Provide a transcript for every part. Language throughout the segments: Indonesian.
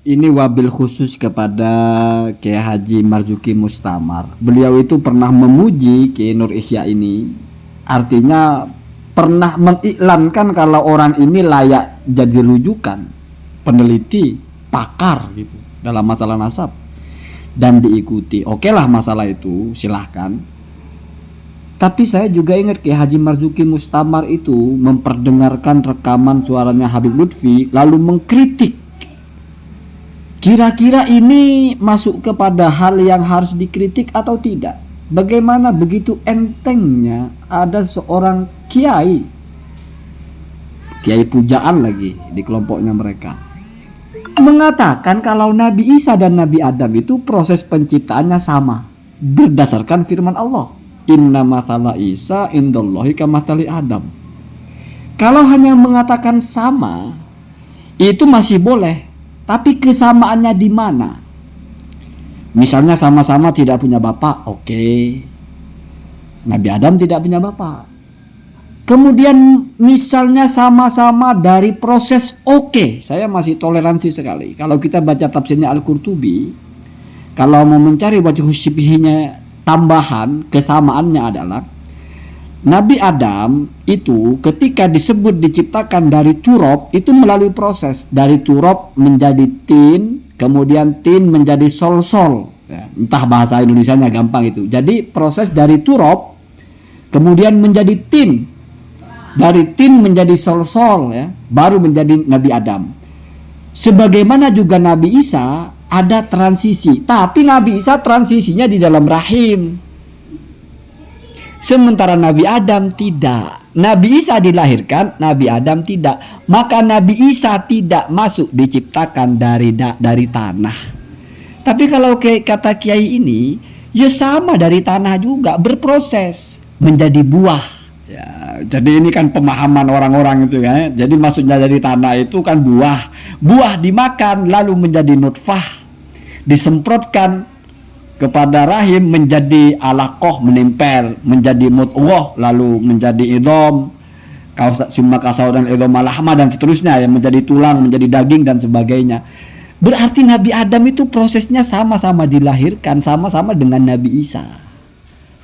Ini wabil khusus kepada Kiai Haji Marzuki Mustamar. Beliau itu pernah memuji Kiai Nur Ihya ini. Artinya pernah mengiklankan kalau orang ini layak jadi rujukan, peneliti, pakar gitu dalam masalah nasab dan diikuti. Oke lah masalah itu silahkan. Tapi saya juga ingat Kiai Haji Marzuki Mustamar itu memperdengarkan rekaman suaranya Habib Lutfi lalu mengkritik. Kira-kira ini masuk kepada hal yang harus dikritik atau tidak? Bagaimana begitu entengnya ada seorang kiai pujaan lagi di kelompoknya mereka, mengatakan kalau Nabi Isa dan Nabi Adam itu proses penciptaannya sama berdasarkan firman Allah, inna mathala Isa indallahi kamathali Adam. Kalau hanya mengatakan sama itu masih boleh, tapi kesamaannya di mana? Misalnya sama-sama tidak punya bapak, oke. Nabi Adam tidak punya bapak. Kemudian misalnya sama-sama dari proses, oke. Saya masih toleransi sekali. Kalau kita baca tafsirnya Al-Qurtubi, kalau mau mencari wajah syibhinya tambahan, kesamaannya adalah Nabi Adam itu ketika disebut diciptakan dari turab itu melalui proses dari turab menjadi tin, kemudian tin menjadi sol-sol ya, entah bahasa Indonesianya gampang itu. Jadi proses dari turab kemudian menjadi tin, dari tin menjadi sol-sol ya, baru menjadi Nabi Adam. Sebagaimana juga Nabi Isa ada transisi, tapi Nabi Isa transisinya di dalam rahim. Sementara Nabi Adam tidak. Nabi Isa dilahirkan, Nabi Adam tidak. Maka Nabi Isa tidak masuk diciptakan dari tanah. Tapi kalau kata kiai ini, ya sama dari tanah juga, berproses menjadi buah. Ya, jadi ini kan pemahaman orang-orang itu ya. Jadi maksudnya dari tanah itu kan buah. Buah dimakan lalu menjadi nutfah, disemprotkan kepada rahim menjadi alaqah menempel, menjadi mudghah lalu menjadi idham, summa kasaudan idham lahma dan seterusnya ya, menjadi tulang, menjadi daging dan sebagainya. Berarti Nabi Adam itu prosesnya sama-sama dilahirkan sama-sama dengan Nabi Isa.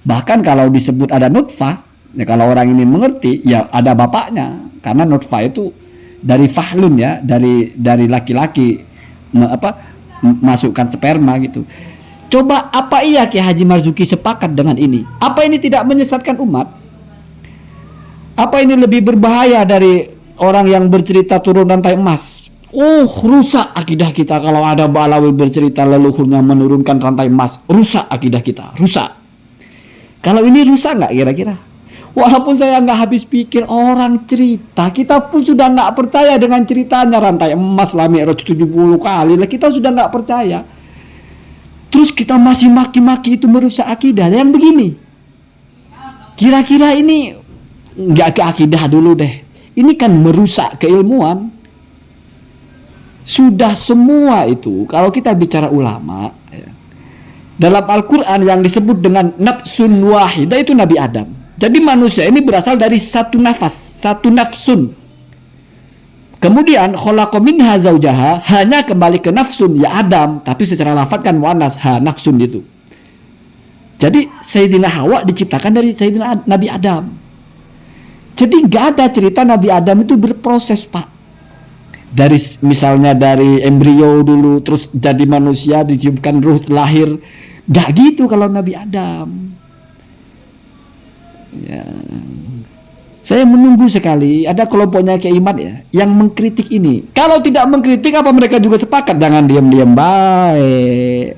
Bahkan kalau disebut ada nutfah, ya kalau orang ini mengerti ya ada bapaknya, karena nutfah itu dari fahlun ya, dari laki-laki masukkan sperma gitu. Coba apa iya Kiai Haji Marzuki sepakat dengan ini? Apa ini tidak menyesatkan umat? Apa ini lebih berbahaya dari orang yang bercerita turun rantai emas? Rusak akidah kita kalau ada Ba'alawi bercerita leluhurnya menurunkan rantai emas. Rusak akidah kita, rusak. Kalau ini rusak nggak kira-kira? Walaupun saya nggak habis pikir orang cerita, kita pun sudah nggak percaya dengan ceritanya rantai emas lah Mi'raj 70 kali lah, kita sudah nggak percaya. Terus kita masih maki-maki itu merusak akidah. Yang begini, kira-kira ini nggak ke akidah dulu deh. Ini kan merusak keilmuan. Sudah semua itu, kalau kita bicara ulama ya, dalam Al-Quran yang disebut dengan nafsun wahidah itu Nabi Adam. Jadi manusia ini berasal dari satu nafas, satu nafsun. Kemudian khalaqa minha zaujaha, hanya kembali ke nafsun ya Adam, tapi secara lafaz kan muannas, nafsun itu. Jadi Sayyidina Hawa diciptakan dari Sayyidina Nabi Adam. Jadi nggak ada cerita Nabi Adam itu berproses, Pak. Dari misalnya dari embrio dulu terus jadi manusia, ditiupkan ruh, lahir. Nggak gitu kalau Nabi Adam. Ya. Saya menunggu sekali ada kelompoknya Kiai Imad ya yang mengkritik ini. Kalau tidak mengkritik apa mereka juga sepakat? Jangan diam-diam baik.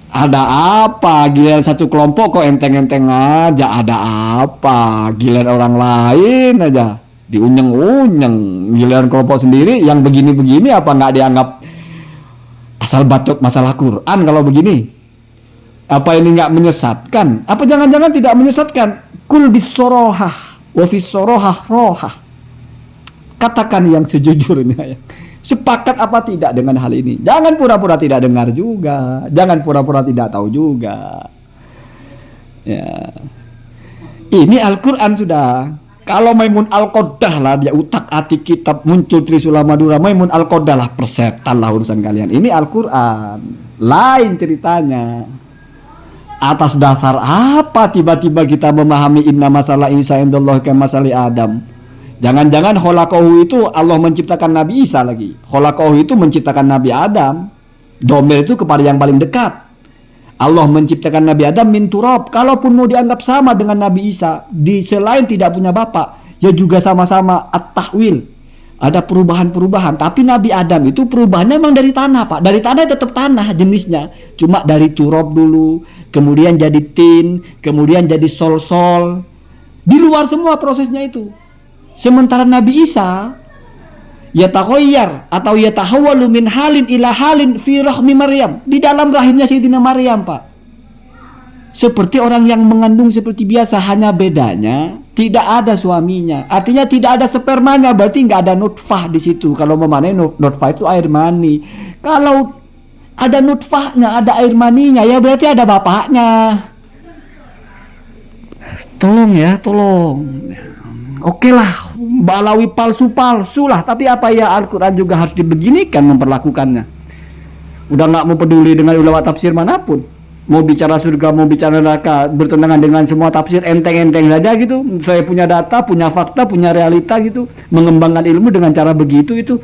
Ada apa? Giliran satu kelompok kok enteng-enteng aja. Ada apa? Giliran orang lain aja diunyeng-unyeng. Giliran kelompok sendiri yang begini-begini apa nggak dianggap asal bacot masalah Quran kalau begini? Apa ini nggak menyesatkan? Apa jangan-jangan tidak menyesatkan? Kul bisorohah wa fisorohah rohah. Katakan yang sejujurnya ya. Sepakat apa tidak dengan hal ini? Jangan pura-pura tidak dengar juga. Jangan pura-pura tidak tahu juga. Ya. Ini Al-Quran sudah. Kalau Maimun Al-Qoddah lah dia utak-atik kitab muncul Trisula Madura, Maimun Al-Qoddah lah persetan lah urusan kalian. Ini Al-Quran, lain ceritanya. Atas dasar apa tiba-tiba kita memahami inna masalah Isa indallah kama masali Adam? Jangan-jangan kholaqahu itu Allah menciptakan Nabi Isa lagi. Kholaqahu itu menciptakan Nabi Adam. Domir itu kepada yang paling dekat. Allah menciptakan Nabi Adam min turab. Kalaupun mau dianggap sama dengan Nabi Isa, di selain tidak punya bapak, ya juga sama-sama at-tahwil. Ada perubahan-perubahan. Tapi Nabi Adam itu perubahannya memang dari tanah, Pak. Dari tanah tetap tanah jenisnya. Cuma dari turab dulu, kemudian jadi tin, kemudian jadi sol-sol. Di luar semua prosesnya itu. Sementara Nabi Isa yatakhayyar atau yatahawwalu min halin ila halin fi rahmi Maryam, di dalam rahimnya Sayyidina Maryam, Pak. Seperti orang yang mengandung seperti biasa, hanya bedanya tidak ada suaminya. Artinya tidak ada spermanya, berarti nggak ada nutfah di situ. Kalau memanai nutfah itu air mani. Kalau ada nutfahnya, ada air maninya, ya berarti ada bapaknya. Tolong ya, tolong. Oke lah, balawi palsu-palsu lah. Tapi apa ya, Al-Quran juga harus dibeginikan memperlakukannya. Udah gak mau peduli dengan ulama tafsir manapun. Mau bicara surga, mau bicara neraka, bertentangan dengan semua tafsir, enteng-enteng saja gitu. Saya punya data, punya fakta, punya realita gitu. Mengembangkan ilmu dengan cara begitu itu.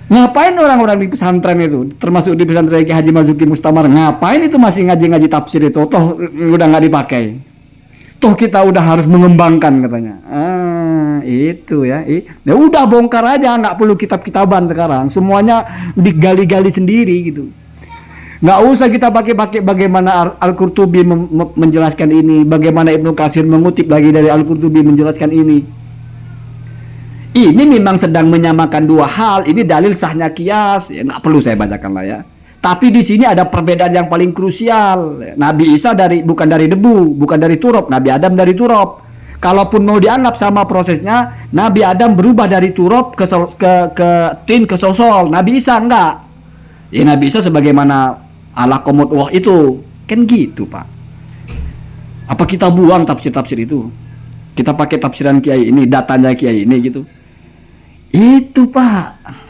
Ngapain orang-orang di pesantren itu, termasuk di pesantren Ki Haji Marzuki Mustamar, ngapain itu masih ngaji-ngaji tafsir itu? Toh udah gak dipakai. Toh kita udah harus mengembangkan katanya. Itu ya. Ya udah bongkar aja, nggak perlu kitab-kitaban sekarang. Semuanya digali-gali sendiri gitu. Nggak usah kita pakai bagaimana Al-Qurtubi menjelaskan ini, bagaimana Ibnu Katsir mengutip lagi dari Al-Qurtubi menjelaskan ini. Ini memang sedang menyamakan dua hal. Ini dalil sahnya kias. Ya, nggak perlu saya bacakan lah ya. Tapi di sini ada perbedaan yang paling krusial. Nabi Isa bukan dari debu, bukan dari turab. Nabi Adam dari turab. Kalaupun mau dianggap sama prosesnya, Nabi Adam berubah dari turab ke tin ke sosol. Nabi Isa enggak. Ya Nabi Isa sebagaimana ala komod wah itu. Kan gitu, Pak. Apa kita buang tafsir-tafsir itu? Kita pakai tafsiran kiai ini, datanya kiai ini gitu. Itu, Pak.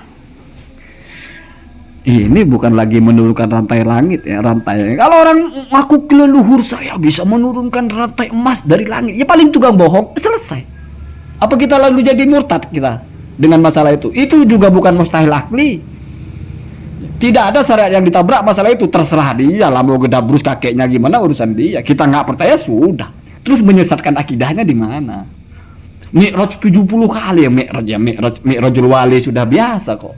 Ini bukan lagi menurunkan rantai langit ya, rantai. Kalau orang ngaku leluhur saya bisa menurunkan rantai emas dari langit, ya paling tukang bohong, selesai. Apa kita lalu jadi murtad kita dengan masalah itu? Itu juga bukan mustahil akli. Tidak ada syariat yang ditabrak masalah itu, terserah dia lah mau gedabrus kakeknya gimana urusan dia. Kita nggak percaya sudah. Terus menyesatkan akidahnya di mana? Mi'raj 70 kali ya Mi'rajul Wali sudah biasa kok.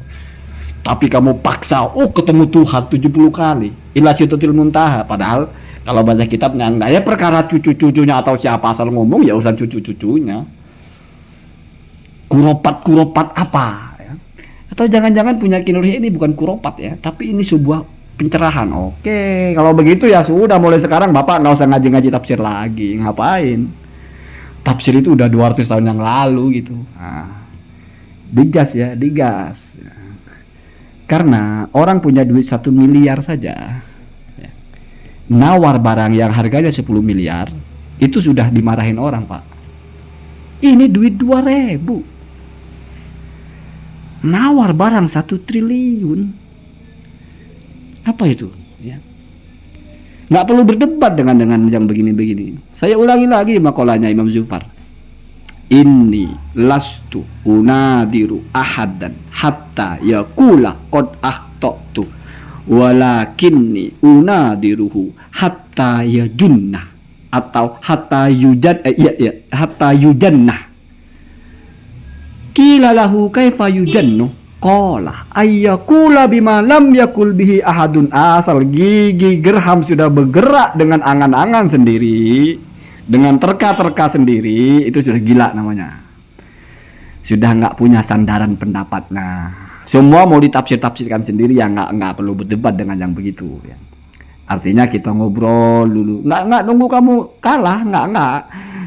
Tapi kamu paksa, ketemu Tuhan 70 kali. Ila sidratil muntaha. Padahal kalau baca kitabnya enggak, ya perkara cucu-cucunya atau siapa asal ngomong ya urusan cucu-cucunya. Kuropat apa ya? Atau jangan-jangan punya Kinurhi ini bukan kuropat ya, tapi ini sebuah pencerahan. Oke, kalau begitu ya sudah, mulai sekarang Bapak nggak usah ngaji-ngaji tafsir lagi. Ngapain? Tafsir itu udah 200 tahun yang lalu gitu. Digas ya, digas. Karena orang punya duit 1 miliar saja ya, nawar barang yang harganya 10 miliar itu sudah dimarahin orang, Pak. Ini duit 2.000, nawar barang 1 triliun. Apa itu ya? Nggak perlu berdebat dengan yang begini-begini. Saya ulangi lagi makalahnya Imam Zufar. Inni lastu unadiru ahadan hatta yaqula qad akhtatu walakinni unadiruhu hatta yajunna atau hatta yujannah. Qila lahu kaifa yujannu qala ayyakula bima lam yakul bihi ahadun. Asal gigi gerham sudah bergerak dengan angan-angan sendiri, dengan terka-terka sendiri, itu sudah gila namanya. Sudah nggak punya sandaran pendapatnya. Semua mau ditafsir-tafsirkan sendiri, ya nggak perlu berdebat dengan yang begitu ya. Artinya kita ngobrol dulu, nggak nunggu kamu kalah, nggak.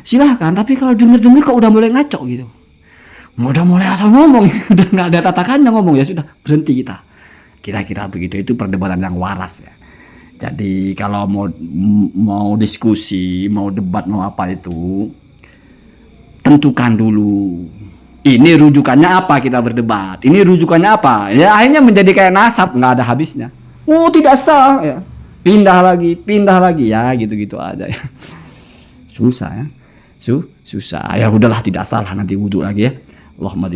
Silahkan, tapi kalau denger kok udah mulai ngaco gitu, udah mulai asal ngomong, udah nggak ada tatakannya ngomong, ya sudah berhenti kita. Kira-kira begitu, itu perdebatan yang waras ya. Jadi kalau mau diskusi, mau debat, mau apa itu, tentukan dulu. Ini rujukannya apa, kita berdebat. Ini rujukannya apa? Ya akhirnya menjadi kayak nasab, nggak ada habisnya. Oh tidak sah, ya. Pindah lagi, ya gitu-gitu aja ya. Susah ya. Susah. Ya udahlah, tidak salah, nanti wudhu lagi ya. Allahumma